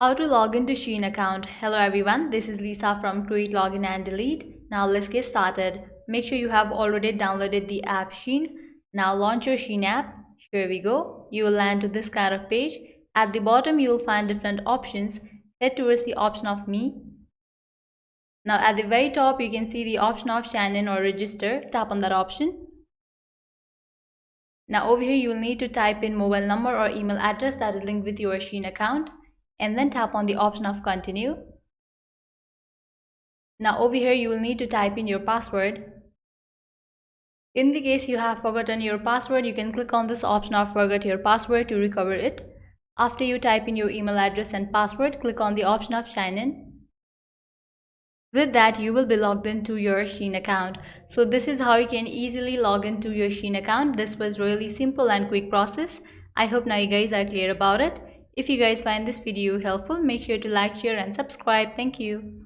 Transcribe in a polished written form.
How to log into SHEIN account. Hello everyone, this is Lisa from Create Login and Delete. Now let's get started. Make sure you have already downloaded the app SHEIN. Now launch your SHEIN app. Here we go. You will land to this kind of page. At the bottom you will find different options. Head towards the option of Me. Now at the very top you can see the option of sign in or register. Tap on that option. Now over here you will need to type in mobile number or email address that is linked with your SHEIN account, and then tap on the option of continue. Now over here you will need to type in your password. In the case you have forgotten your password, you can click on this option of forget your password to recover it. After you type in your email address and password, click on the option of sign in. With that, you will be logged into your SHEIN account. So this is how you can easily log into your SHEIN account. This was really simple and quick process. I hope now you guys are clear about it. If you guys find this video helpful, make sure to like, share and subscribe. Thank you.